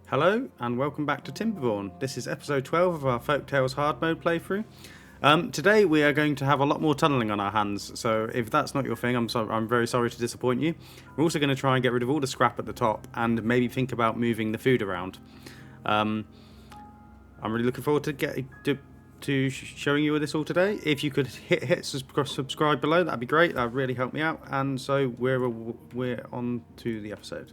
Hello and welcome back to Timberborn. This is episode 12 of our Folktails Hard Mode playthrough. Today we are going to have a lot more tunnelling on our hands, so if that's not your thing, I'm very sorry to disappoint you. We're also going to try and get rid of all the scrap at the top and maybe think about moving the food around. I'm really looking forward to showing you this all today. If you could hit subscribe below, that'd be great. That'd really help me out. And so we're on to the episode.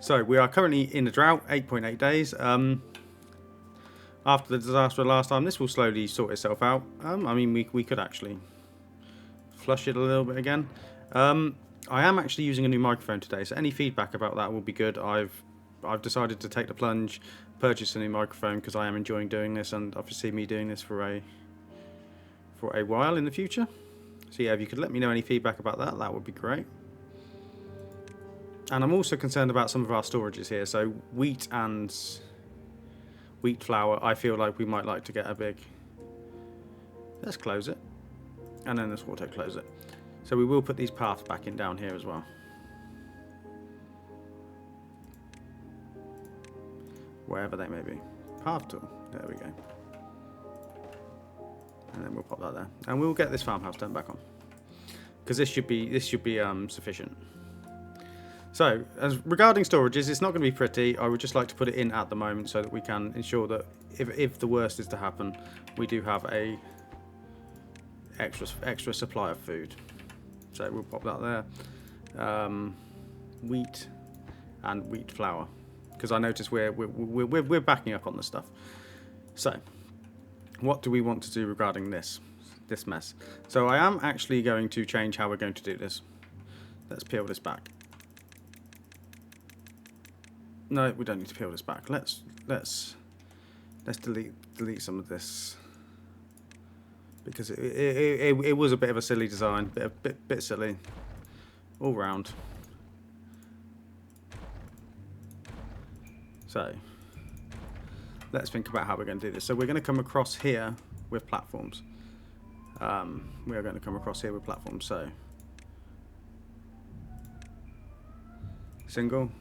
So we are currently in a drought, 8.8 days. After the disaster last time, this will slowly sort itself out. I mean, we could actually flush it a little bit again. I am actually using a new microphone today, so any feedback about that will be good. I've decided to take the plunge, purchase a new microphone because I am enjoying doing this, and I foresee me doing this for a while in the future. So yeah, if you could let me know any feedback about that, that would be great. And I'm also concerned about some of our storages here. So wheat and wheat flour, I feel like we might like to get a big... Let's close it. And then let's auto close it. So we will put these paths back in down here as well. Wherever they may be. Path tool. There we go. And then we'll pop that there. And we'll get this farmhouse turned back on. Because this should be sufficient. So, as regarding storages, it's not going to be pretty. I would just like to put it in at the moment so that we can ensure that if the worst is to happen, we do have a extra supply of food. So we'll pop that there. Wheat and wheat flour, because I notice we're backing up on the stuff. So, what do we want to do regarding this mess? So I am actually going to change how we're going to do this. Let's peel this back. No, we don't need to peel this back. Let's delete some of this because it was a bit of a silly design, bit silly, all round. So let's think about how we're going to do this. So we're going to come across here with platforms. We are going to come across here with platforms. So single.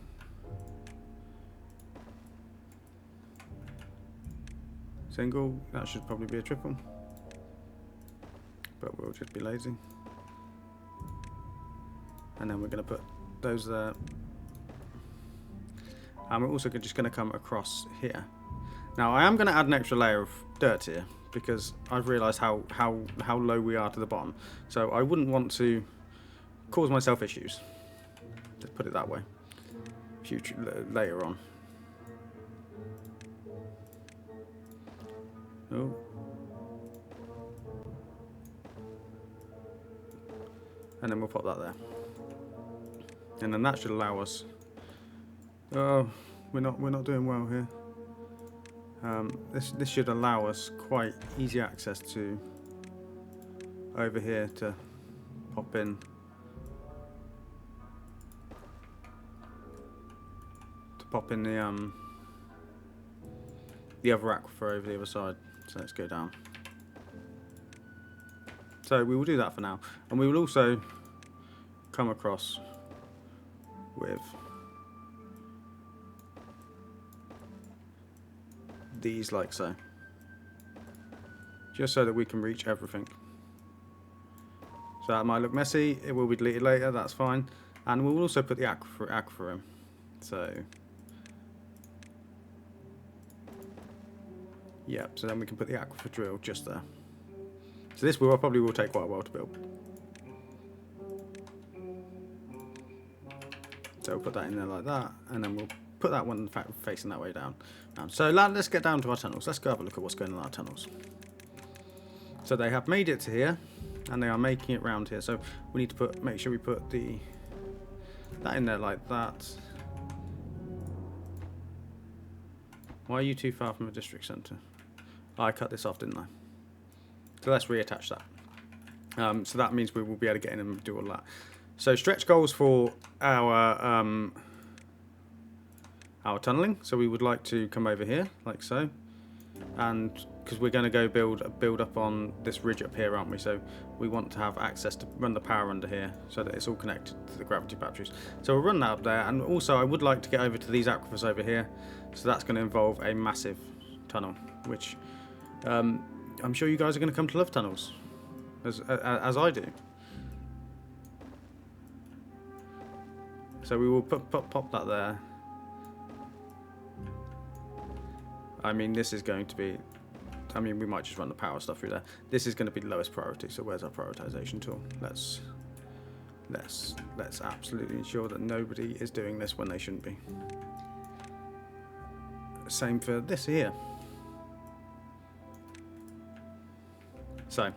Single, that should probably be a triple, but we'll just be lazy. And then we're going to put those there. And we're also just going to come across here. Now I am going to add an extra layer of dirt here because I've realised how low we are to the bottom. So I wouldn't want to cause myself issues. Let's put it that way. Later on. Oh. And then we'll pop that there. And then that should allow us... Oh, we're not doing well here. This should allow us quite easy access to over here to pop in. The other aquifer over the other side. So let's go down. So we will do that for now. And we will also come across with these like so. Just so that we can reach everything. So that might look messy. It will be deleted later, that's fine. And we will also put the aquifer in. So... Yep, so then we can put the aquifer drill just there. So this probably will take quite a while to build. So we'll put that in there like that, and then we'll put that one facing that way down. So let's get down to our tunnels. Let's go have a look at what's going on in our tunnels. So they have made it to here, and they are making it round here. So we need to make sure we put that in there like that. Why are you too far from a district centre? I cut this off, didn't I? So let's reattach that. So that means we will be able to get in and do all that. So stretch goals for our tunnelling. So we would like to come over here, like so, and because we're going to go build up on this ridge up here, aren't we? So we want to have access to run the power under here so that it's all connected to the gravity batteries. So we'll run that up there, and also I would like to get over to these aquifers over here. So that's going to involve a massive tunnel, which I'm sure you guys are going to come to love tunnels, as I do. So we will pop that there. I mean, this is going to be... I mean, we might just run the power stuff through there. This is going to be the lowest priority, so where's our prioritization tool? Let's absolutely ensure that nobody is doing this when they shouldn't be. Same for this here. So,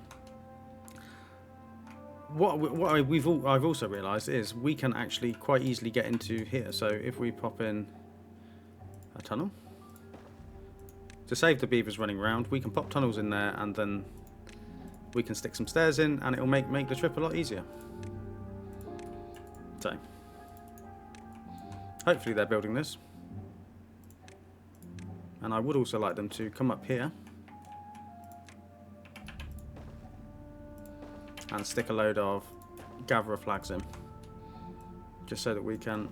I've also realised is we can actually quite easily get into here. So if we pop in a tunnel to save the beavers running around, we can pop tunnels in there, and then we can stick some stairs in, and it'll make the trip a lot easier. So hopefully they're building this, and I would also like them to come up here and stick a load of gatherer flags in, just so that we can,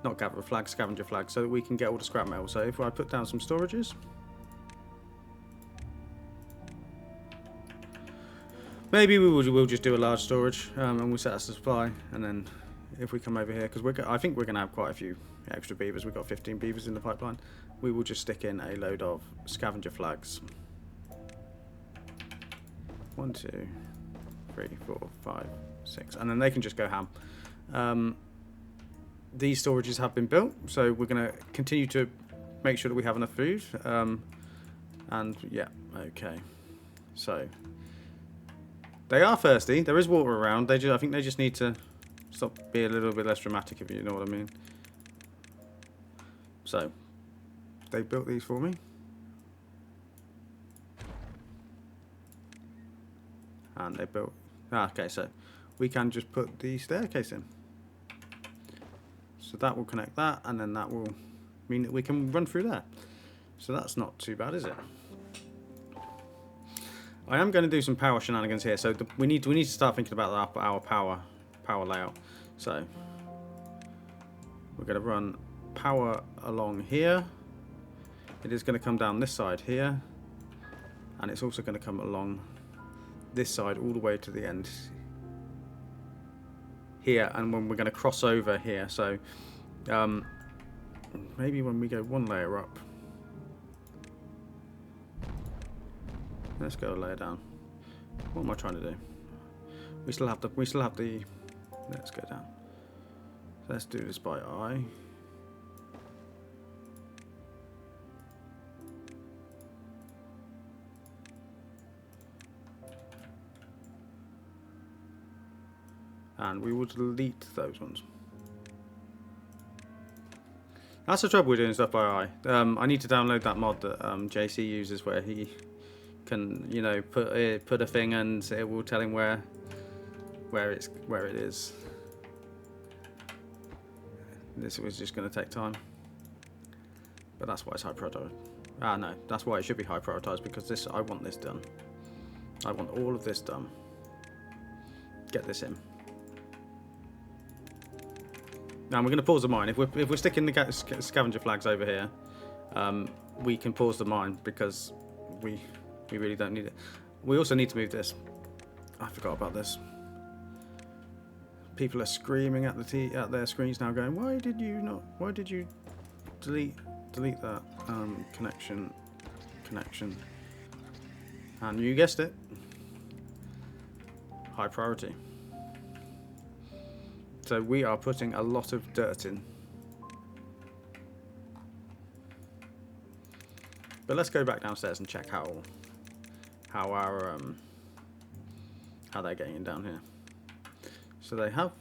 not gatherer flags, scavenger flags, so that we can get all the scrap metal. So if I put down some storages, maybe we'll just do a large storage, and we'll set us a supply, and then if we come over here, because I think we're going to have quite a few extra beavers. We've got 15 beavers in the pipeline. We will just stick in a load of scavenger flags. 1, 2, 3, 4, 5, 6, and then they can just go ham. These storages have been built, so we're going to continue to make sure that we have enough food. And yeah, okay. So they are thirsty. There is water around. I think they just need to stop being a little bit less dramatic, if you know what I mean. So they built these for me. And they built... okay, so we can just put the staircase in. So that will connect that, and then that will mean that we can run through there. So that's not too bad, is it? I am going to do some power shenanigans here. So we need to start thinking about our power layout. So we're going to run power along here. It is going to come down this side here, and it's also going to come along this side all the way to the end here, and when we're going to cross over here. So maybe when we go one layer up, let's go a layer down. What am I trying to do? We still have the let's go down. Let's do this by eye. And we will delete those ones. That's the trouble with doing stuff by eye. I need to download that mod that JC uses, where he can, you know, put a thing and it will tell him where it is. This was just going to take time, but that's why it's high prioritized. No, that's why it should be high prioritized, because I want this done. I want all of this done. Get this in. Now we're going to pause the mine. If we're sticking the scavenger flags over here, we can pause the mine, because we really don't need it. We also need to move this. I forgot about this. People are screaming at their screens now, going, "Why did you delete that connection?" And you guessed it, high priority. So we are putting a lot of dirt in. But let's go back downstairs and check how they're getting down here. So they have...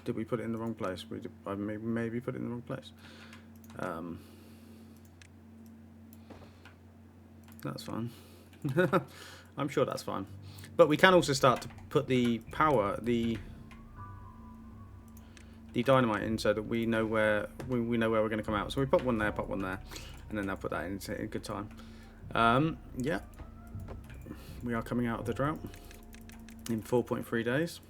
Did we put it in the wrong place? I maybe put it in the wrong place. That's fine. I'm sure that's fine. But we can also start to put the power, the the dynamite in so that we know where we know where we're going to come out. So we pop one there, and then they'll put that in a good time. Yeah, we are coming out of the drought in 4.3 days.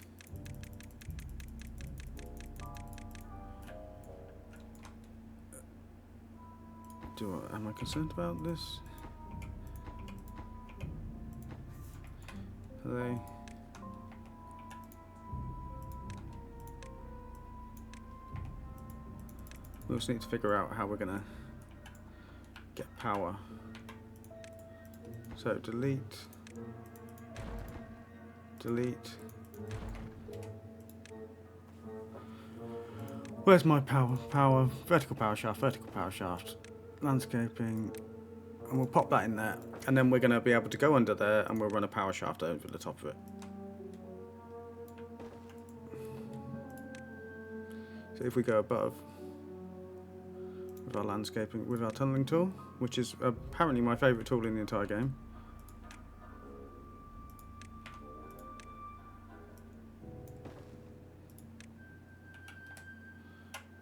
Am I concerned about this? Are they? We also need to figure out how we're gonna get power. So delete. Where's my power? Vertical power shaft. Landscaping. And we'll pop that in there. And then we're going to be able to go under there and we'll run a power shaft over the top of it. So if we go above with our landscaping, with our tunneling tool, which is apparently my favourite tool in the entire game.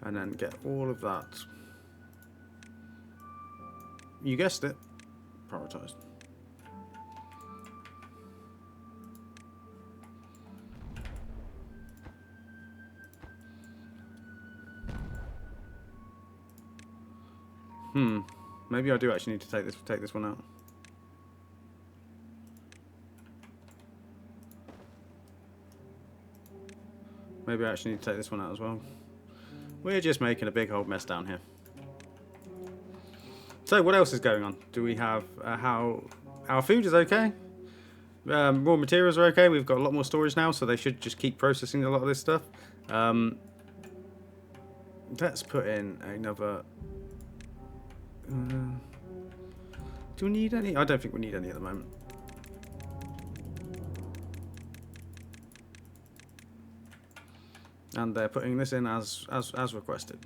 And then get all of that. You guessed it, prioritised. Maybe I do actually need to take this one out. Maybe I actually need to take this one out as well. We're just making a big old mess down here. So what else is going on? Do we have how our food is okay? Raw materials are okay. We've got a lot more storage now, so they should just keep processing a lot of this stuff. Let's put in another. Do we need any? I don't think we need any at the moment. And they're putting this in as requested.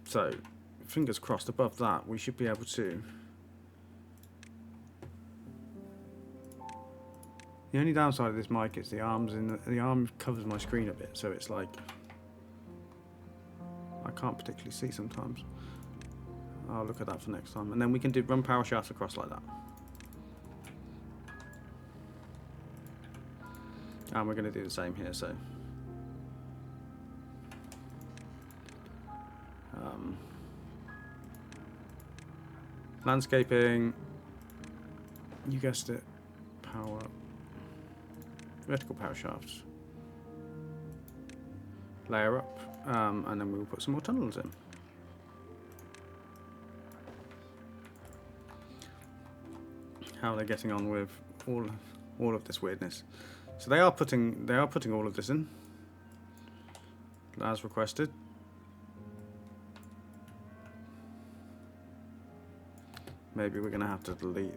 So, fingers crossed, above that we should be able to. The only downside of this mic is the arms the arm covers my screen a bit, so it's like I can't particularly see sometimes. I'll look at that for next time, and then we can run power shafts across like that. And we're going to do the same here, so. Landscaping, you guessed it, power, vertical power shafts, layer up, and then we will put some more tunnels in. How are they getting on with all of this weirdness? So they are putting all of this in as requested. Maybe we're going to have to delete.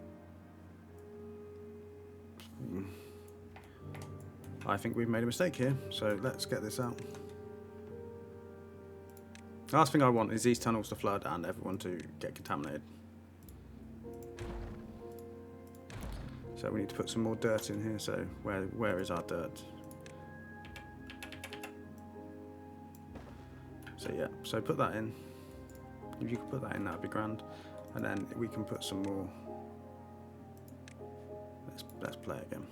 I think we've made a mistake here, so let's get this out. The last thing I want is these tunnels to flood and everyone to get contaminated. So we need to put some more dirt in here, so where is our dirt? So yeah, so put that in. If you could put that in, that would be grand. And then we can put some more. Let's play again.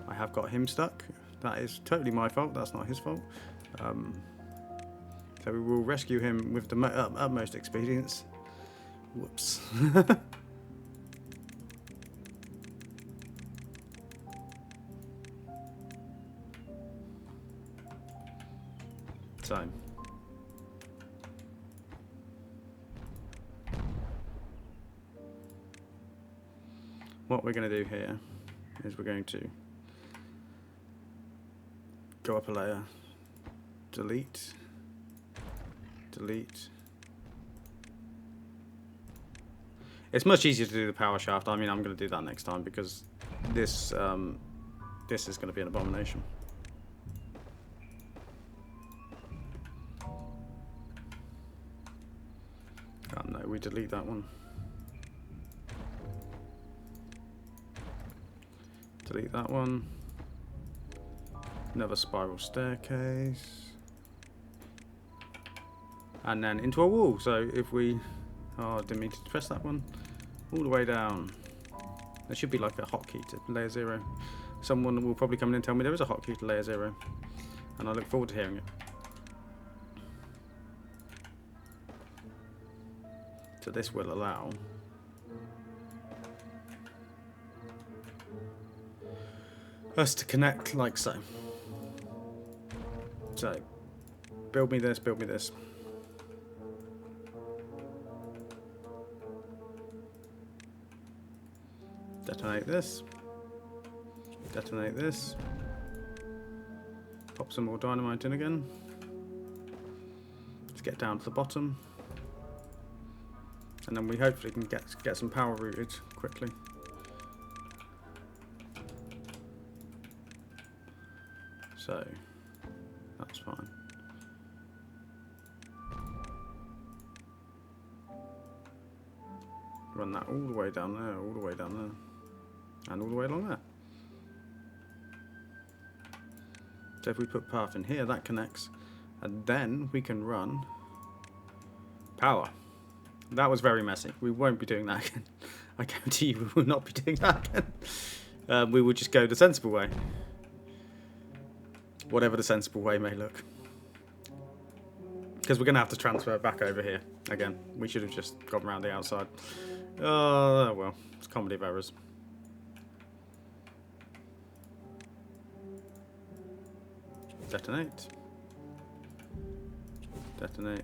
I have got him stuck. That is totally my fault. That's not his fault. So we will rescue him with the utmost expedience. Whoops. So. What we're going to do here is we're going to go up a layer, delete. It's much easier to do the power shaft. I mean, I'm going to do that next time because this is going to be an abomination. Oh no, we delete that one. Delete that one. Another spiral staircase. And then into a wall. So if we... Oh, didn't mean to press that one. All the way down. There should be like a hotkey to layer 0. Someone will probably come in and tell me there is a hotkey to layer 0. And I look forward to hearing it. So this will allow us to connect like so. So, build me this, build me this. Detonate this. Detonate this. Pop some more dynamite in again. Let's get down to the bottom. And then we hopefully can get some power routed quickly. So, that's fine. Run that all the way down there, all the way down there. And all the way along there. So if we put path in here, that connects. And then we can run power. That was very messy. We won't be doing that again. I guarantee you we will not be doing that again. We will just go the sensible way. Whatever the sensible way may look. Because we're going to have to transfer back over here again. We should have just gone around the outside. Oh, well. It's comedy of errors. Detonate. Detonate.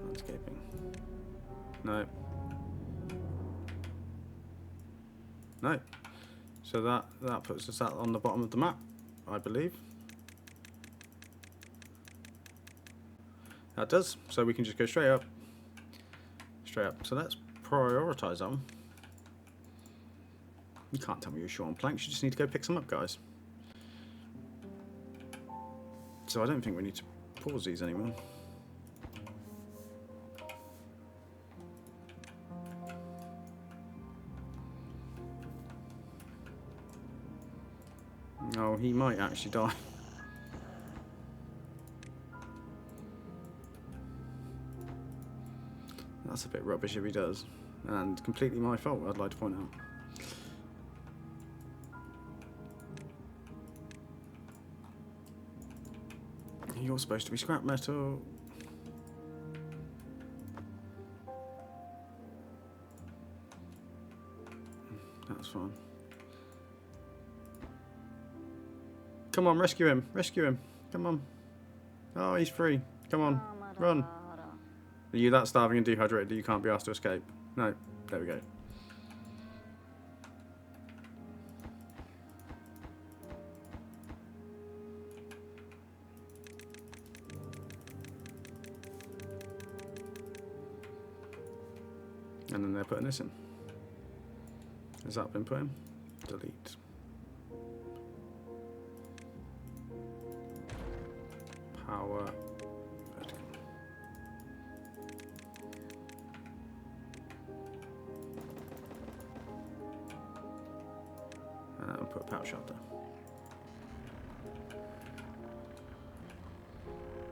Landscaping. No. No. So that puts us on the bottom of the map, I believe. That does. So we can just go straight up. Straight up. So let's prioritise that one. You can't tell me you're short on planks. You just need to go pick some up, guys. So I don't think we need to pause these anymore. Oh, he might actually die. That's a bit rubbish if he does. And completely my fault, I'd like to point out. You're supposed to be scrap metal. That's fine. Come on, rescue him. Rescue him. Come on. Oh, he's free. Come on. Run. Are you that starving and dehydrated that you can't be asked to escape? No. There we go. And then they're putting this in. Has that been put in? Delete. Power. Vertical. And we'll put a power shaft there.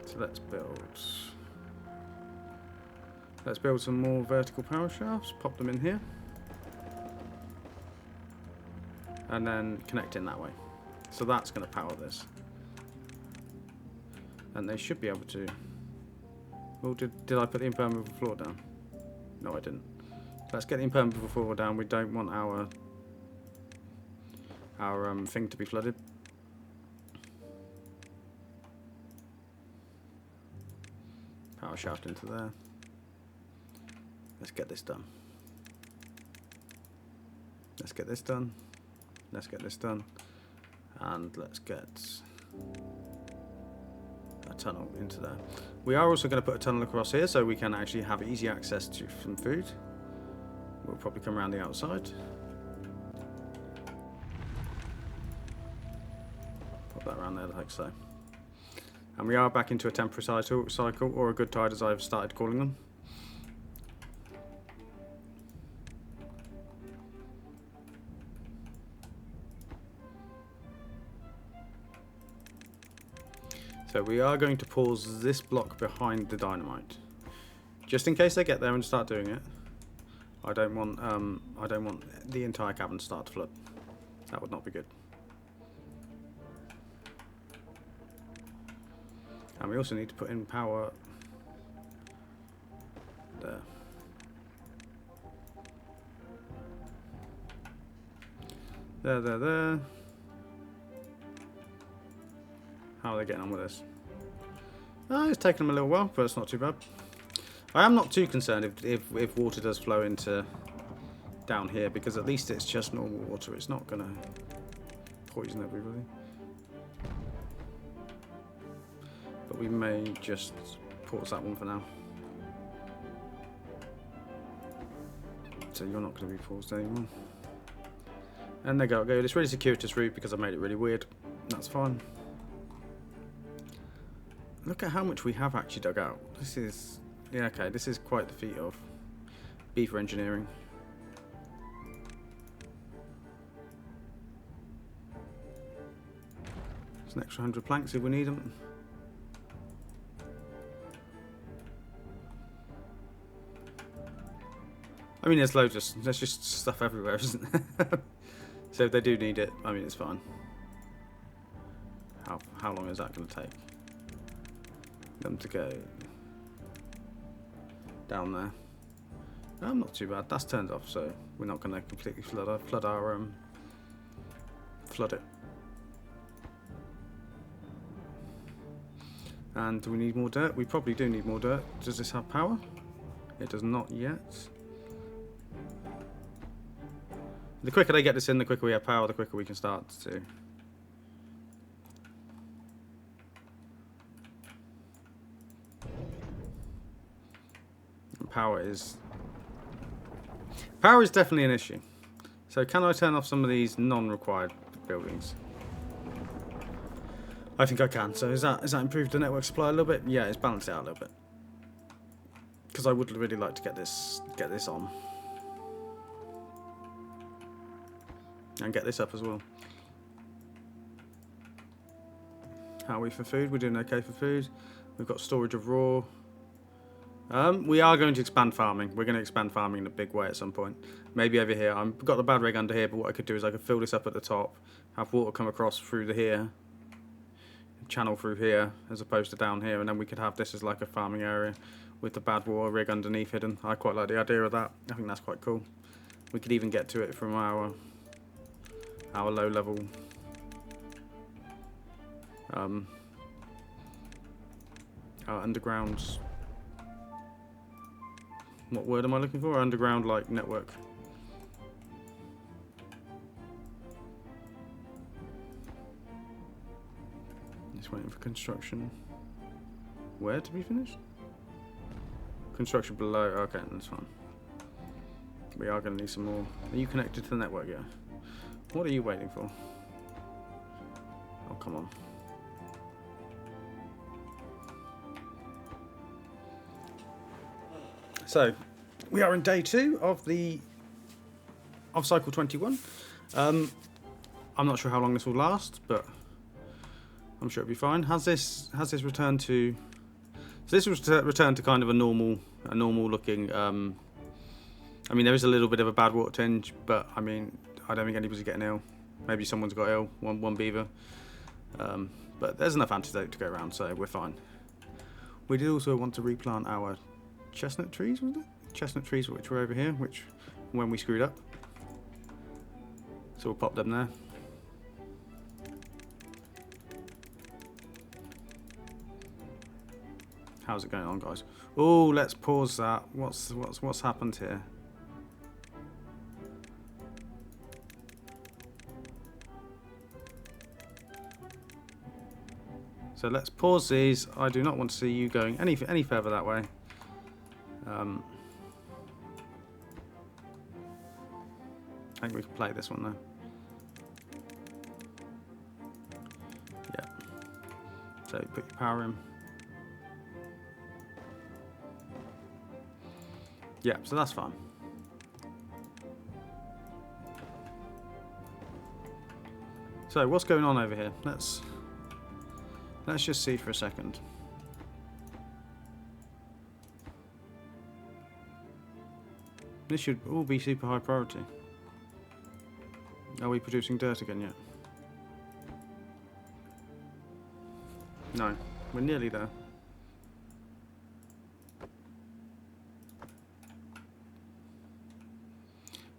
So let's build. Let's build some more vertical power shafts, pop them in here. And then connect in that way. So that's going to power this. And they should be able to... Well, did I put the impermeable floor down? No, I didn't. Let's get the impermeable floor down. We don't want our thing to be flooded. Power shaft into there. Let's get this done. Let's get this done. Let's get this done. And let's get a tunnel into there. We are also going to put a tunnel across here so we can actually have easy access to some food. We'll probably come around the outside. Pop that around there like so. And we are back into a temporary cycle, or a good tide as I've started calling them. So we are going to pause this block behind the dynamite, just in case they get there and start doing it. I don't want the entire cabin to start to flood. That would not be good. And we also need to put in power there. There. How are they getting on with this? Oh, it's taken them a little while, but it's not too bad. I am not too concerned if water does flow into down here, because at least it's just normal water. It's not going to poison everybody. But we may just pause that one for now. So you're not going to be paused anymore. And there go. This really circuitous route because I made it really weird. That's fine. Look at how much we have actually dug out. This is... yeah, okay, this is quite the feat of beaver engineering. It's an extra 100 planks if we need them. I mean, there's loads of... there's just stuff everywhere, isn't there? So if they do need it, I mean, it's fine. How long is that going to take? Them to go down there. Not too bad. That's turned off, so we're not going to completely flood it. And do we need more dirt? We probably do need more dirt. Does this have power? It does not yet. The quicker they get this in, the quicker we have power, the quicker we can start to... Power is definitely an issue. So can I turn off some of these non-required buildings? I think I can. So is that improved the network supply a little bit? Yeah, it's balanced it out a little bit. Because I would really like to get this on. And get this up as well. How are we for food? We're doing okay for food. We've got storage of raw. We are going to expand farming. We're going to expand farming in a big way at some point. Maybe over here. I've got the bad rig under here, but what I could do is I could fill this up at the top, have water come across through here, channel through here, as opposed to down here, and then we could have this as like a farming area with the bad water rig underneath hidden. I quite like the idea of that. I think that's quite cool. We could even get to it from our low level our underground... what word am I looking for? Underground, like, network. Just waiting for construction. Where to be finished? Construction below. Okay, that's fine. We are going to need some more. Are you connected to the network? Yeah. What are you waiting for? Oh, come on. So, we are in day 2 of cycle 21. I'm not sure how long this will last, but I'm sure it'll be fine. Has this returned to? So this was returned to kind of a normal looking. I mean, there is a little bit of a bad water tinge, but I mean, I don't think anybody's getting ill. Maybe someone's got ill, one beaver. But there's enough antidote to go around, so we're fine. We did also want to replant our chestnut trees, was it? Chestnut trees which were over here, which when we screwed up. So we'll pop them there. How's it going on, guys? Oh, let's pause that. What's happened here? So let's pause these. I do not want to see you going any further that way. I think we can play this one though. Yeah. So put your power in. Yeah, so that's fine. So what's going on over here? Let's just see for a second. This should all be super high priority. Are we producing dirt again yet? No, we're nearly there.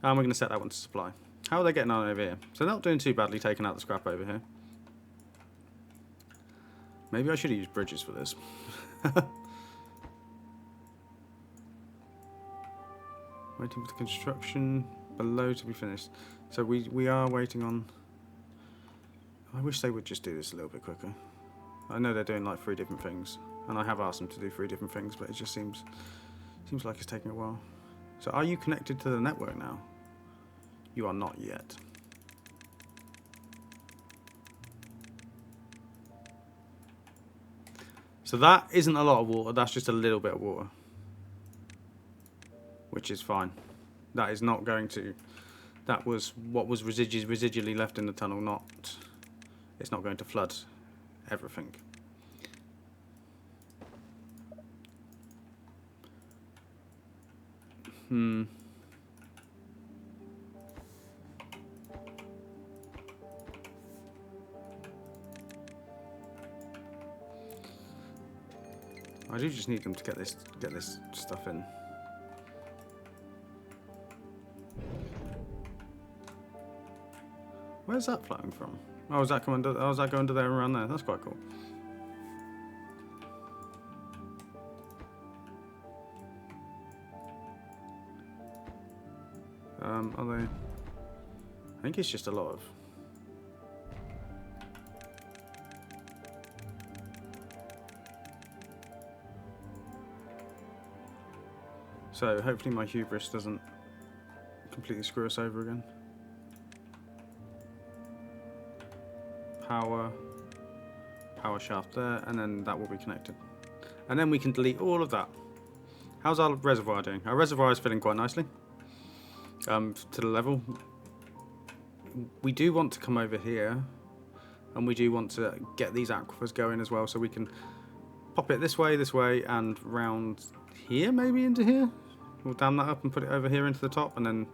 And we're going to set that one to supply. How are they getting on over here? So they're not doing too badly taking out the scrap over here. Maybe I should have used bridges for this. Waiting for the construction below to be finished. So we are waiting on... I wish they would just do this a little bit quicker. I know they're doing like 3 different things. And I have asked them to do 3 different things, but it just seems like it's taking a while. So are you connected to the network now? You are not yet. So that isn't a lot of water, that's just a little bit of water. Which is fine. That is not going to... That was what was residually left in the tunnel, not... It's not going to flood everything. I do just need them to get this stuff in. Where's that flowing from? Oh, is that coming? Oh, is that going to there and around there? That's quite cool. Are they? I think it's just a lot of. So hopefully my hubris doesn't completely screw us over again. Power shaft there, and then that will be connected. And then we can delete all of that. How's our reservoir doing? Our reservoir is filling quite nicely. To the level. We do want to come over here, and we do want to get these aquifers going as well, so we can pop it this way, and round here, maybe into here. We'll dam that up and put it over here into the top, and then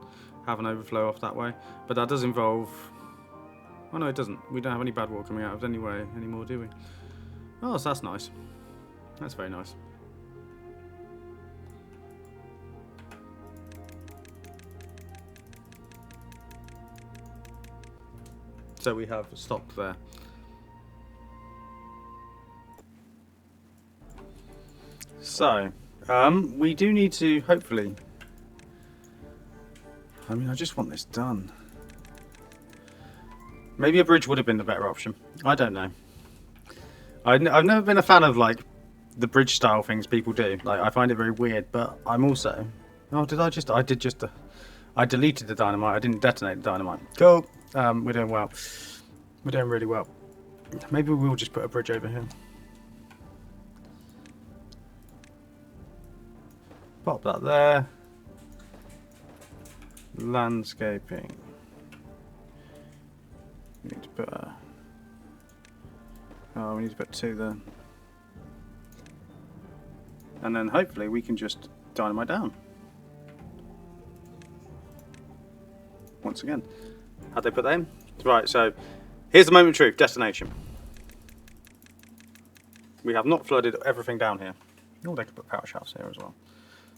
have an overflow off that way. But that does involve... Oh no, it doesn't. We don't have any bad water coming out of it anyway anymore, do we? Oh, so that's nice. That's very nice. So we have stopped there. So, we do need to, hopefully... I mean, I just want this done. Maybe a bridge would have been the better option. I don't know. I've never been a fan of, like, the bridge style things people do. Like, I find it very weird, but I'm also... Oh, did I just... I did just... I deleted the dynamite. I didn't detonate the dynamite. Cool. We're doing well. We're doing really well. Maybe we'll just put a bridge over here. Pop that there. Landscaping. We need to put a... Oh, we need to put 2 there. And then hopefully we can just dynamite down. Once again. How'd they put that in? Right, so here's the moment of truth, destination. We have not flooded everything down here. Oh, they could put power shafts here as well.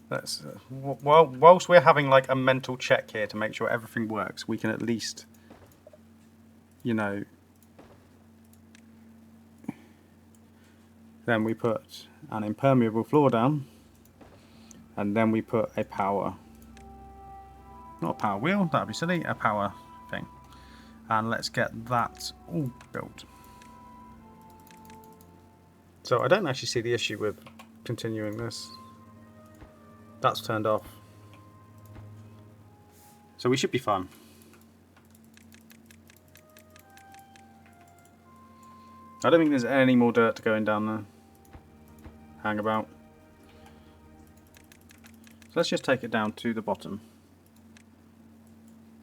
Let's, whilst we're having like a mental check here to make sure everything works, we can at least, you know, then we put an impermeable floor down, and then we put a power, not a power wheel, that'd be silly, a power thing. And let's get that all built. So I don't actually see the issue with continuing this. That's turned off. So we should be fine. I don't think there's any more dirt going down there. Hang about. So let's just take it down to the bottom.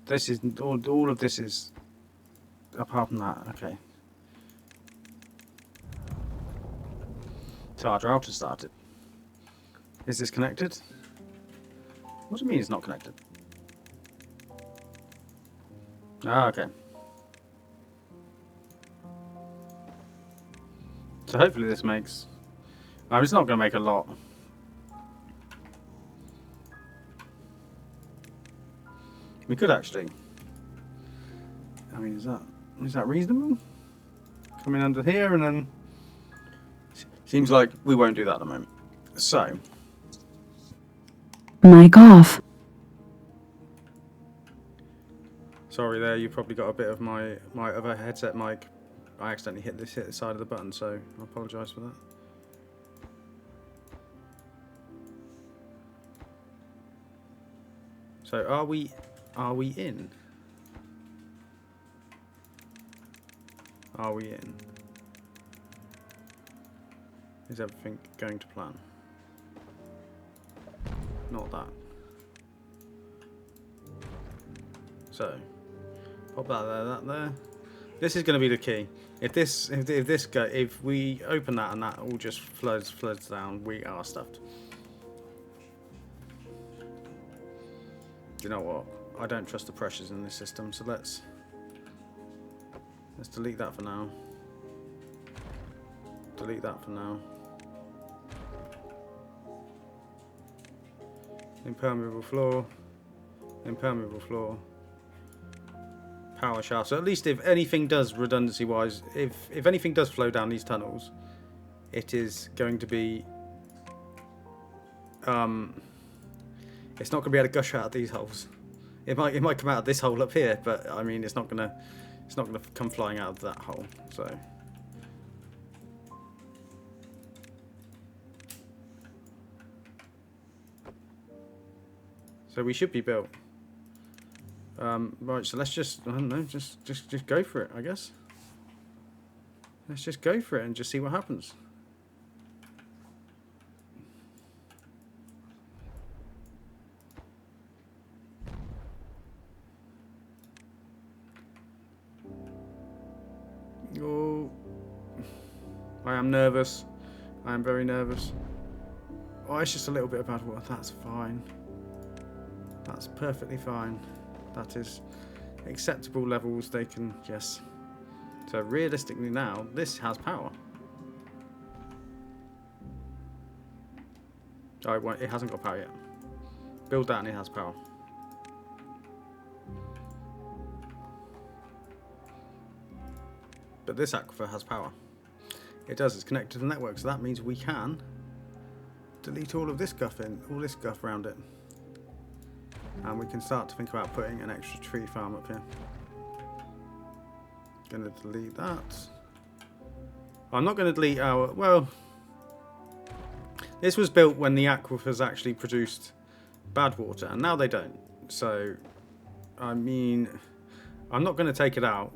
This is all of this is apart from that. Okay. So our router started. Is this connected? What do you mean it's not connected? Ah, okay. So hopefully this makes... it's not going to make a lot. We could actually... I mean, is that reasonable? Coming under here and then... Seems like we won't do that at the moment. So... Mic off. Sorry there, you probably got a bit of my other headset mic. I accidentally hit the side of the button, so I apologise for that. So are we in? Are we in? Is everything going to plan? Not that. So pop that there. This is going to be the key. If we open that and that all just floods down, we are stuffed. You know what? I don't trust the pressures in this system, so let's delete that for now. Delete that for now. Impermeable floor. Impermeable floor. Power shaft. So at least if anything does, redundancy wise, if anything does flow down these tunnels, it is going to be it's not going to be able to gush out of these holes. It might come out of this hole up here, but I mean it's not gonna come flying out of that hole. So we should be built. Right, so let's just, I don't know, just go for it, I guess. Let's just go for it and just see what happens. Oh, I am nervous. I am very nervous. Oh, it's just a little bit of bad water. That's fine. That's perfectly fine. That is acceptable levels. They can, yes. So realistically now, this has power. Oh, it hasn't got power yet. Build that and it has power. But this aquifer has power. It does, it's connected to the network, so that means we can delete all of this guff all this guff around it. And we can start to think about putting an extra tree farm up here. Gonna delete that. I'm not gonna delete our, well, this was built when the aquifers actually produced bad water, and now they don't. So, I mean, I'm not gonna take it out.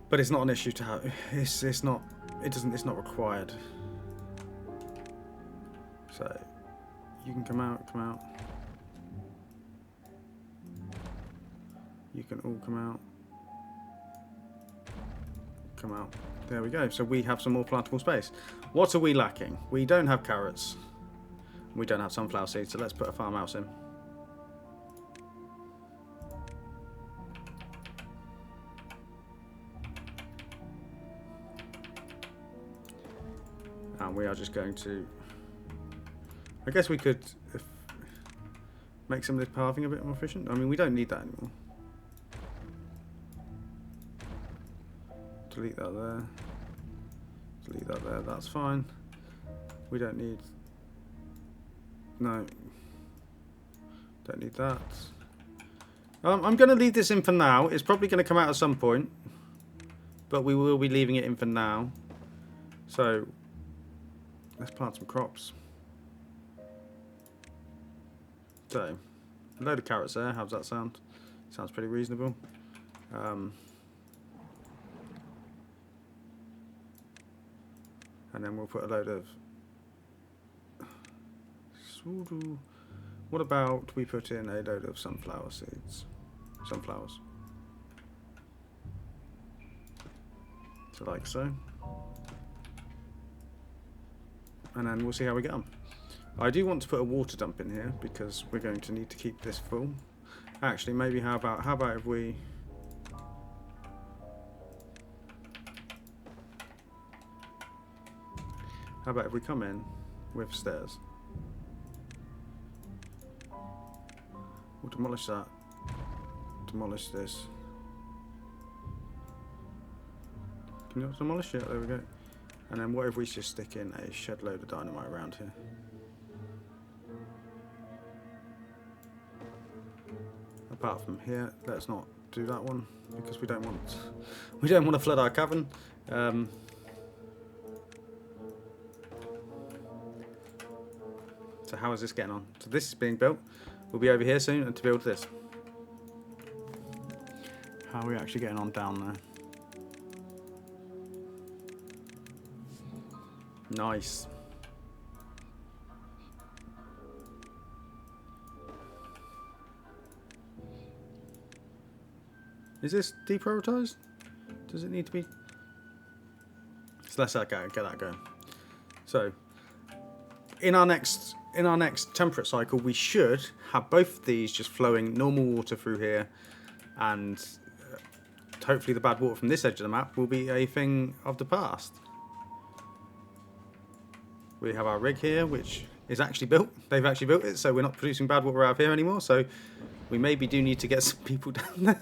But it's not an issue to have. It's not required. So you can come out. You can all come out. Come out. There we go. So we have some more plantable space. What are we lacking? We don't have carrots. We don't have sunflower seeds, so let's put a farmhouse in. And we are just going to, I guess we could make some of this pathing a bit more efficient. I mean, we don't need that anymore. Delete that there. Delete that there. That's fine. We don't need, no. Don't need that. I'm going to leave this in for now. It's probably going to come out at some point. But we will be leaving it in for now. So let's plant some crops. So, a load of carrots there. How does that sound? Sounds pretty reasonable. And then we'll put a load of... What about we put in a load of sunflower seeds? Sunflowers. So like so. and then we'll see how we get on. I do want to put a water dump in here because we're going to need to keep this full. Actually, maybe how about if we come in with stairs? We'll demolish that. Demolish this. Can you not demolish it? There we go. And then what if we just stick in a shed load of dynamite around here? Apart from here, let's not do that one because we don't want to flood our cavern. So how is this getting on? So this is being built. We'll be over here soon and to build this. How are we actually getting on down there? Nice. Is this deprioritized? Does it need to be? So let's get that going. So in our next temperate cycle, we should have both of these just flowing normal water through here, and hopefully the bad water from this edge of the map will be a thing of the past. We have our rig here, which is actually built. They've actually built it, so we're not producing bad water out of here anymore. So we maybe do need to get some people down there.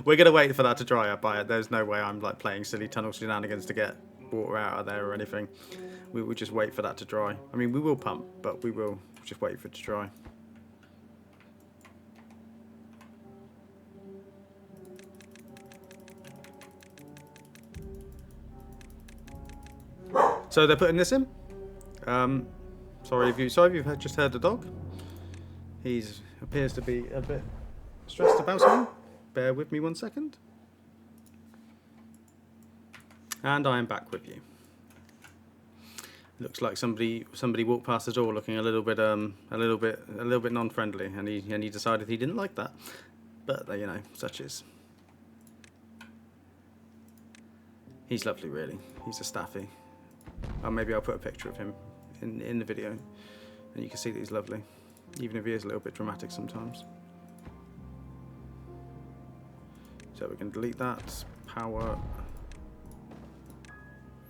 We're going to wait for that to dry up. There's no way I'm like playing silly tunnel shenanigans to get water out of there or anything. We will just wait for that to dry. I mean, we will pump, but we will just wait for it to dry. So they're putting this in. Sorry if you've just heard the dog. He appears to be a bit stressed about something. Bear with me 1 second. And I am back with you. Looks like somebody walked past the door looking a little bit non-friendly, and he decided he didn't like that. But you know, such is. He's lovely, really. He's a staffy. Maybe I'll put a picture of him in the video, and you can see that he's lovely, even if he is a little bit dramatic sometimes. So we can delete that. Power.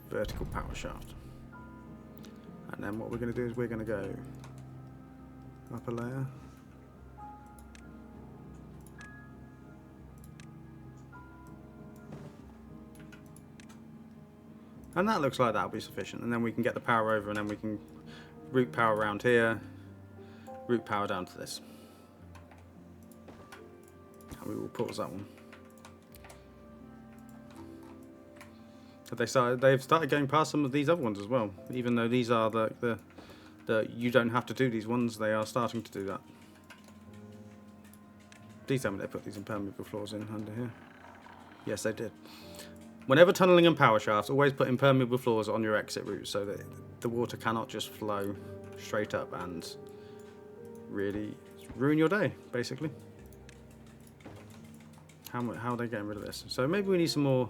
Vertical power shaft. And then what we're going to do is we're going to go up a layer. And that looks like that'll be sufficient. And then we can get the power over, and then we can route power around here, route power down to this. And we will pause that one. But they've started going past some of these other ones as well. Even though these are the you don't have to do these ones, they are starting to do that. Please tell me they put these impermeable floors in under here. Yes, they did. Whenever tunneling and power shafts, always put impermeable floors on your exit route so that the water cannot just flow straight up and really ruin your day, basically. How are they getting rid of this? So maybe we need some more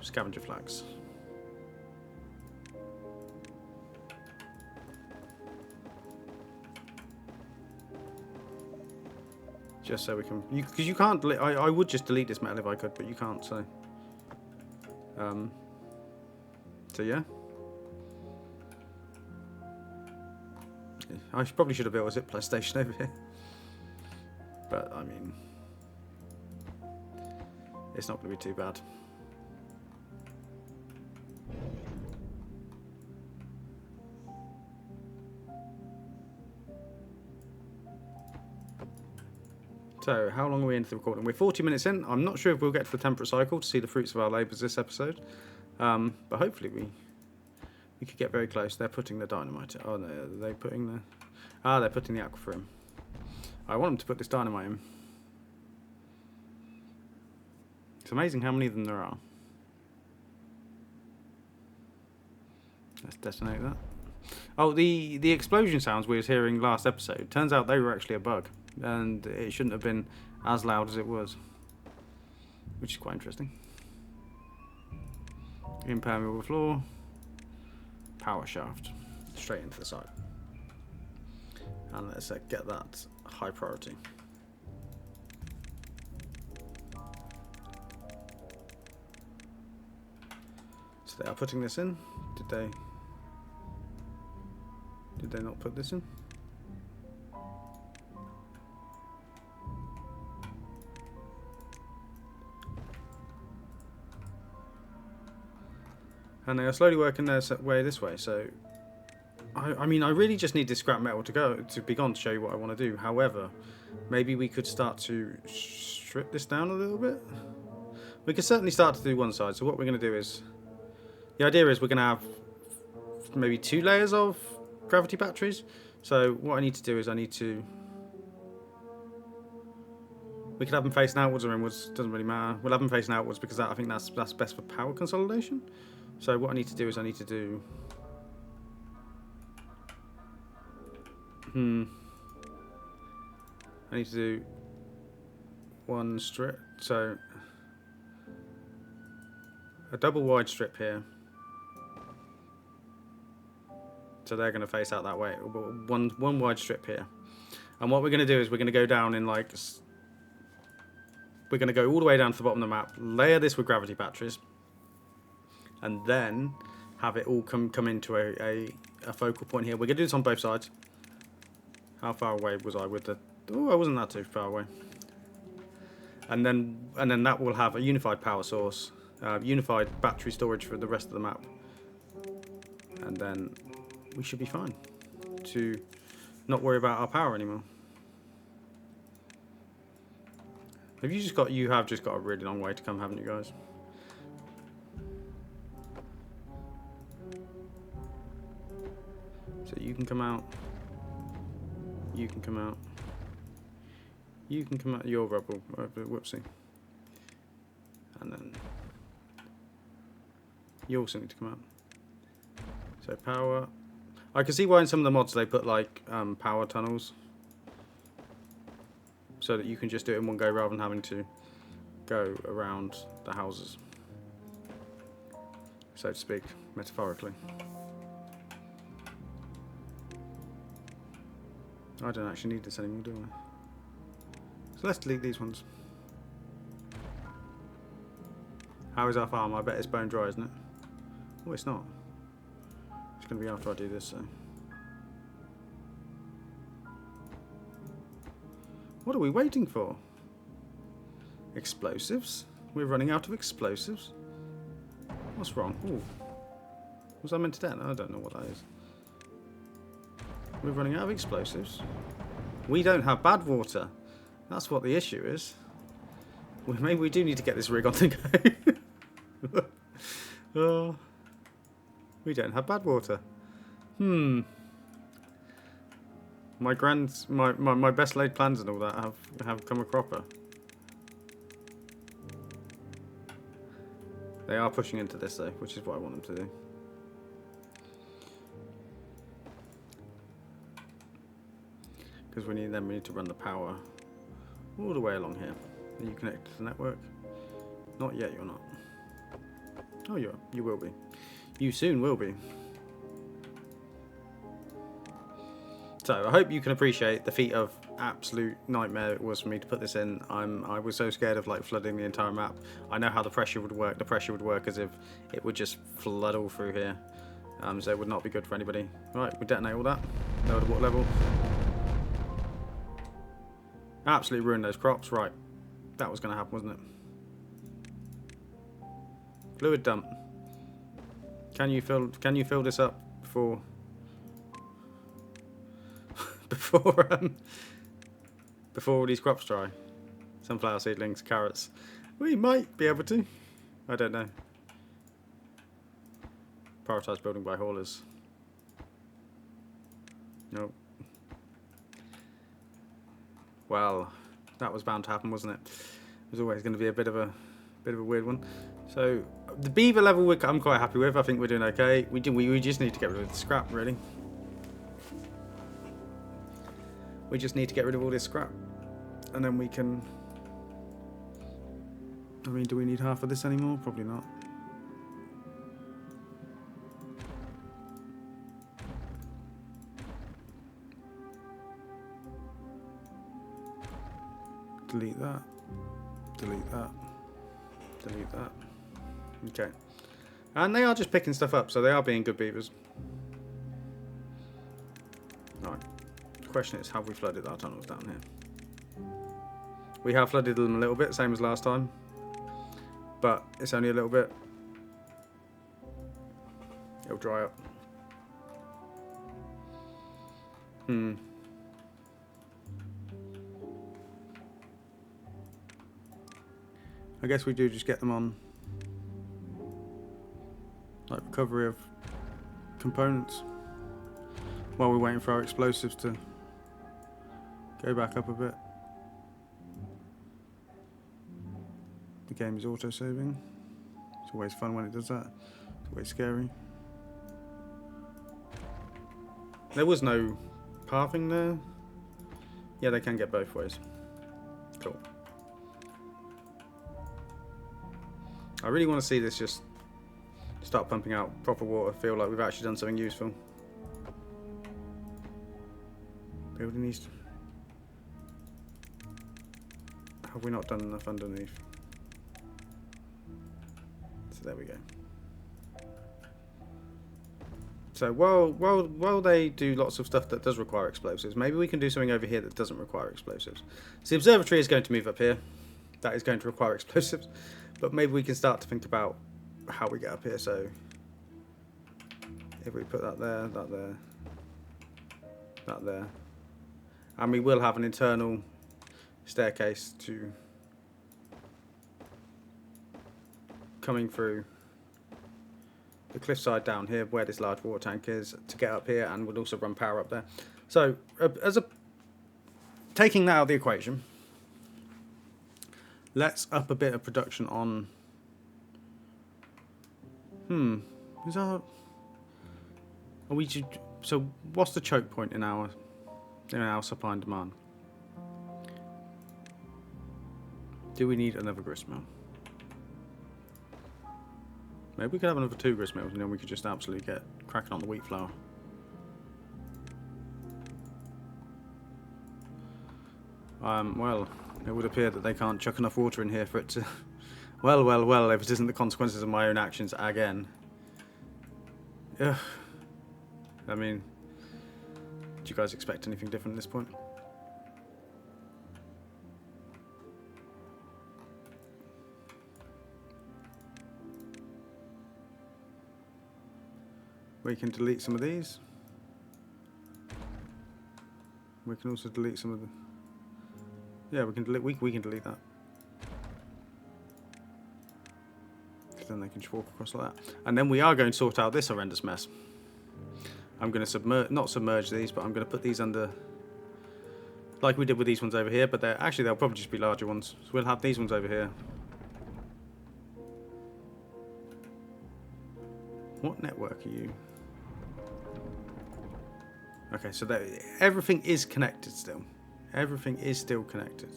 scavenger flags. Just so we can, because you can't delete, I would just delete this metal if I could, but you can't, so. So yeah. I probably should have built a zip line station over here. But, I mean, it's not going to be too bad. So, how long are we into the recording? We're 40 minutes in. I'm not sure if we'll get to the temperate cycle to see the fruits of our labours this episode. But hopefully we could get very close. They're putting the dynamite in. Oh, no, are they putting the... Ah, they're putting the aquifer in. I want them to put this dynamite in. It's amazing how many of them there are. Let's detonate that. Oh, the explosion sounds we was hearing last episode. Turns out they were actually a bug. And it shouldn't have been as loud as it was. Which is quite interesting. Impermeable floor. power shaft straight into the side. And let's get that high priority. So they are putting this in. Did they not put this in? And they are slowly working their way this way. So, I mean, I really just need this scrap metal to be gone to show you what I want to do. However, maybe we could start to strip this down a little bit. We could certainly start to do one side. So what we're going to do is, the idea is we're going to have maybe 2 layers of gravity batteries. So what I need to do is we could have them facing outwards or inwards. Doesn't really matter. We'll have them facing outwards because I think that's best for power consolidation. So what I need to do is I need to do one strip, so a double wide strip here. So they're going to face out that way. One wide strip here. And what we're going to do is we're going to go down in like, we're going to go all the way down to the bottom of the map, layer this with gravity batteries, and then have it all come into a focal point here. We're going to do this on both sides. How far away was I with the... Oh, I wasn't that too far away. And then that will have a unified power source, unified battery storage for the rest of the map. And then we should be fine to not worry about our power anymore. You have just got a really long way to come, haven't you guys? So you can come out. You can come out. You can come out. Your rubble. Whoopsie. And then you also need to come out. So power. I can see why in some of the mods they put like power tunnels, so that you can just do it in one go rather than having to go around the houses, so to speak, metaphorically. I don't actually need this anymore, do I? So let's delete these ones. How is our farm? I bet it's bone dry, isn't it? Oh, it's not. It's going to be after I do this, so. What are we waiting for? Explosives? We're running out of explosives? What's wrong? Ooh. Was I meant to detonate? I don't know what that is. We're running out of explosives. We don't have bad water. That's what the issue is. Well, maybe we do need to get this rig on the go. Oh, we don't have bad water. My best laid plans and all that have come a cropper. They are pushing into this though, which is what I want them to do. Because we need to run the power all the way along here. Are you connected to the network? Not yet, you're not. Oh, you are. You will be. You soon will be. So I hope you can appreciate the feat of absolute nightmare it was for me to put this in. I was so scared of like flooding the entire map. I know how the pressure would work. The pressure would work as if it would just flood all through here. So it would not be good for anybody. Right, we detonate all that. No matter what level. Absolutely ruined those crops. Right, that was going to happen, wasn't it? Fluid dump. Can you fill this up before before all these crops dry? Sunflower seedlings, carrots. We might be able to. I don't know. Prioritise building by haulers. Nope. Well, that was bound to happen, wasn't it? It was always going to be a bit of a weird one. So the beaver level I'm quite happy with. I think we're doing okay. We just need to get rid of the scrap, really. We just need to get rid of all this scrap, and then we can. I mean, do we need half of this anymore? Probably not. Delete that. Delete that. Delete that. Okay. And they are just picking stuff up, so they are being good beavers. Alright. The question is, have we flooded our tunnels down here? We have flooded them a little bit, same as last time. But it's only a little bit. It'll dry up. I guess we do just get them on like recovery of components while we're waiting for our explosives to go back up a bit. The game is auto-saving. It's always fun when it does that. It's always scary. There was no pathing there. Yeah, they can get both ways. Cool. I really want to see this just start pumping out proper water. Feel like we've actually done something useful. Building these. Have we not done enough underneath? So there we go. So while they do lots of stuff that does require explosives, maybe we can do something over here that doesn't require explosives. So the observatory is going to move up here. That is going to require explosives. But maybe we can start to think about how we get up here. So if we put that there, that there, that there. And we will have an internal staircase to coming through the cliffside down here where this large water tank is to get up here, and we'll also run power up there. So taking that out of the equation, let's up a bit of production on. Is our? Are we? So what's the choke point in our supply and demand? Do we need another grist mill? Maybe we could have another 2 grist mills, and then we could just absolutely get cracking on the wheat flour. Well, it would appear that they can't chuck enough water in here for it to... well, if it isn't the consequences of my own actions again. Ugh. I mean, do you guys expect anything different at this point? We can delete some of these. We can also delete some of the... Yeah, we can delete that. Then they can just walk across like that. And then we are going to sort out this horrendous mess. I'm going to not submerge these, but I'm going to put these under, like we did with these ones over here, but they'll probably just be larger ones. So we'll have these ones over here. What network are you? Okay, so everything is connected still. Everything is still connected.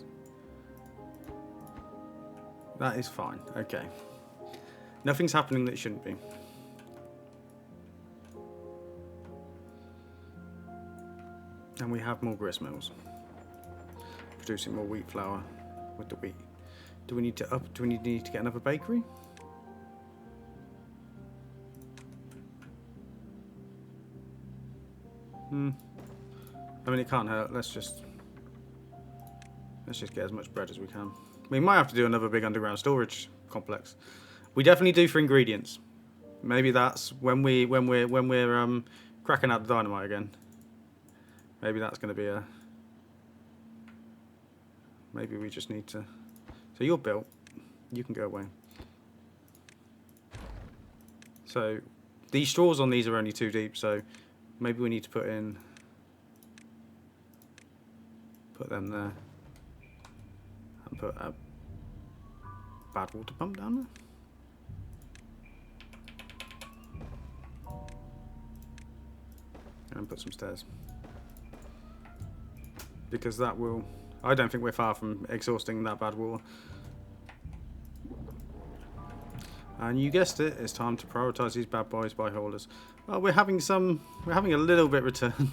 That is fine. Okay. Nothing's happening that shouldn't be. And we have more grist mills. Producing more wheat flour with the wheat. Do we need to get another bakery? I mean, it can't hurt. Let's just get as much bread as we can. We might have to do another big underground storage complex. We definitely do for ingredients. Maybe that's when we're cracking out the dynamite again. Maybe that's going to be a. Maybe we just need to. So you're built. You can go away. So these straws on these are only 2 deep. So maybe we need to put them there, and put a bad water pump down there. And put some stairs. Because that will... I don't think we're far from exhausting that bad water. And you guessed it, it's time to prioritise these bad boys by holders. Well, we're having a little bit return.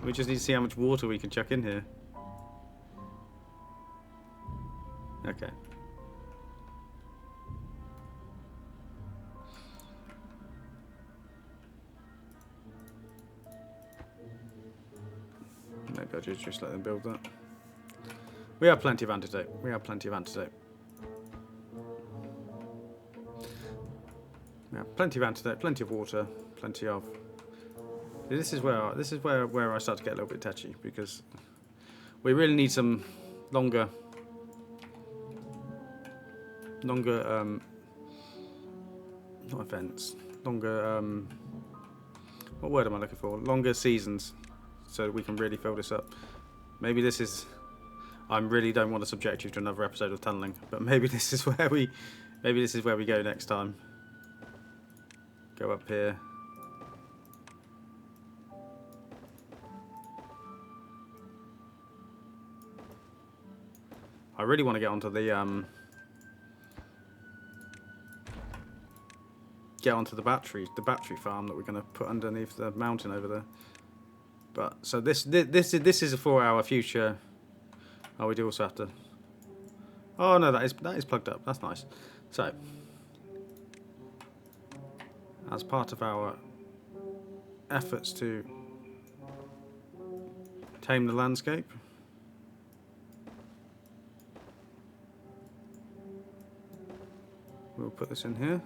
We just need to see how much water we can chuck in here. Okay. Maybe I'll just let them build that. We have plenty of antidote. We have plenty of antidote. Yeah, plenty of antidote, plenty of water, plenty of. This is where I start to get a little bit touchy, because we really need some longer not events, longer what word am I looking for? Longer seasons, so that we can really fill this up. Maybe this is. I really don't want to subject you to another episode of tunneling, but maybe this is where we go next time. Go up here. I really want to get onto the battery farm that we're going to put underneath the mountain over there. But so this is a 4-hour future. Oh, we do also have to. Oh no, that is plugged up. That's nice. So, as part of our efforts to tame the landscape, we'll put this in here.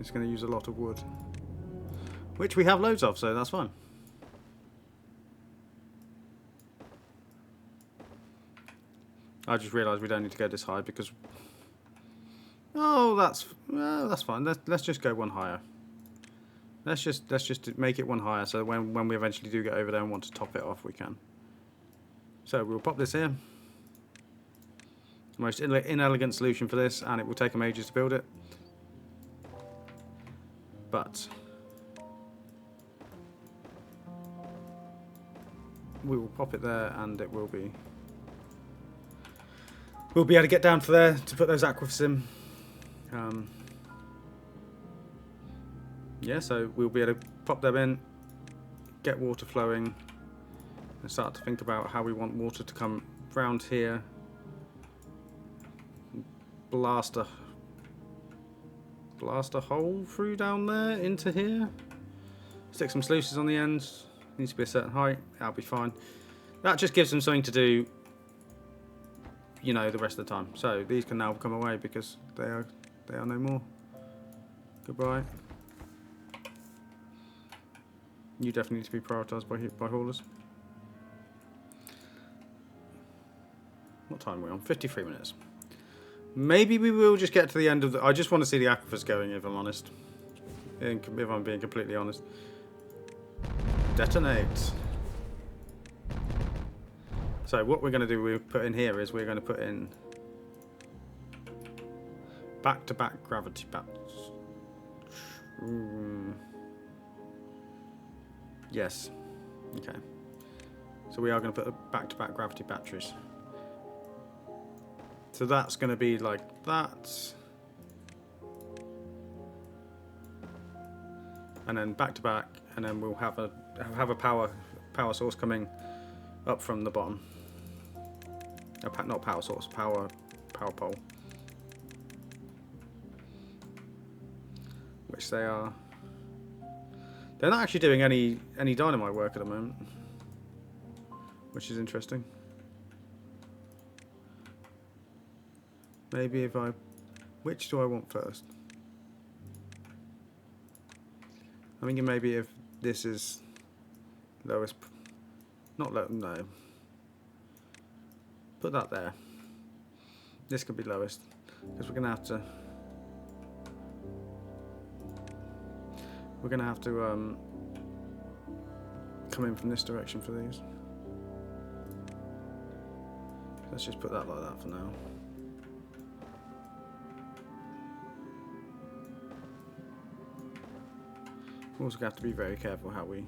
It's going to use a lot of wood, which we have loads of, so that's fine. I just realised we don't need to go this high because. Oh, that's fine. Let's just go one higher. Let's just make it one higher, so when we eventually do get over there and want to top it off, we can. So we'll pop this here. The most inelegant solution for this, and it will take them ages to build it. But we will pop it there, and it will be. We'll be able to get down to there to put those aquifers in. Yeah, so we'll be able to pop them in, get water flowing, and start to think about how we want water to come round here. Blast a hole through down there into here. Stick some sluices on the ends. Needs to be a certain height. That'll be fine. That just gives them something to do, you know, the rest of the time. So these can now come away because they are no more. Goodbye. You definitely need to be prioritised by haulers. What time are we on? 53 minutes. Maybe we will just get to the end of the. I just want to see the aquifers going, if I'm honest. If I'm being completely honest. Detonate. So what we're going to do, we'll put in here is we're going to put in back-to-back gravity batteries. Yes. Okay. So we are going to put back-to-back gravity batteries. So that's going to be like that. And then back to back, and then we'll have a power source coming up from the bottom. Not power source, power pole. Which they are. They're not actually doing any dynamite work at the moment, which is interesting. Maybe if I... Which do I want first? I'm thinking maybe if this is lowest... Not low, no. Put that there. This could be lowest. Because we're going to have to... We're going to have to come in from this direction for these. Let's just put that like that for now. We're also going to have to be very careful how we...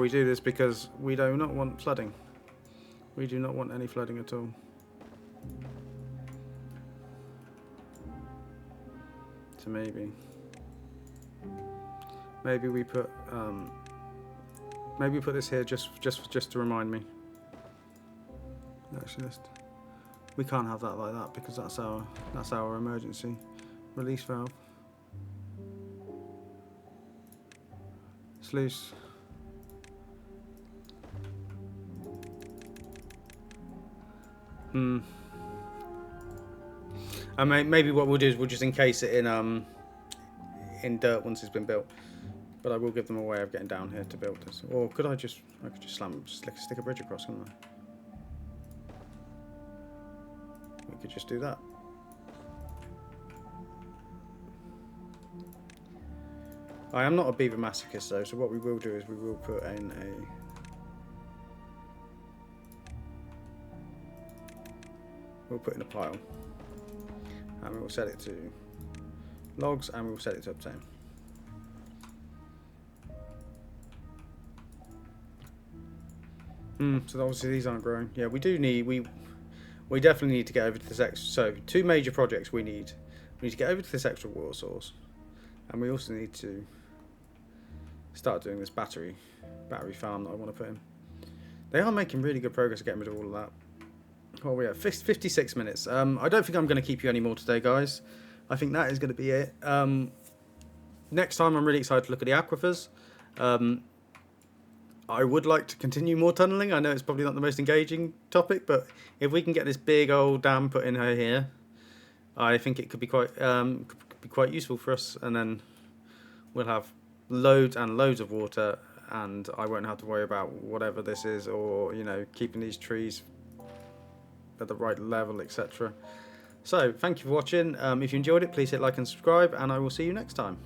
do this, because we do not want flooding. We do not want any flooding at all. So maybe we put this here just to remind me. Actually, we can't have that like that because that's our emergency release valve. It's loose. And maybe what we'll do is we'll just encase it in dirt once it's been built. But I will give them a way of getting down here to build this. Or could I could just stick a bridge across, couldn't I? We could just do that. I am not a beaver masochist though, so what we will do is we will put in a pile, and we will set it to logs, and we will set it to obtain. So obviously these aren't growing. Yeah, we definitely need to get over to this extra. So 2 major projects we need. We need to get over to this extra water source, and we also need to start doing this battery farm that I want to put in. They are making really good progress at getting rid of all of that. Oh, we have 56 minutes. I don't think I'm going to keep you any more today, guys. I think that is going to be it. Next time, I'm really excited to look at the aquifers. I would like to continue more tunneling. I know it's probably not the most engaging topic, but if we can get this big old dam put in here, I think it could be quite useful for us. And then we'll have loads and loads of water, and I won't have to worry about whatever this is, or keeping these trees at the right level, etc. So thank you for watching. If you enjoyed it, please hit like and subscribe, and I will see you next time.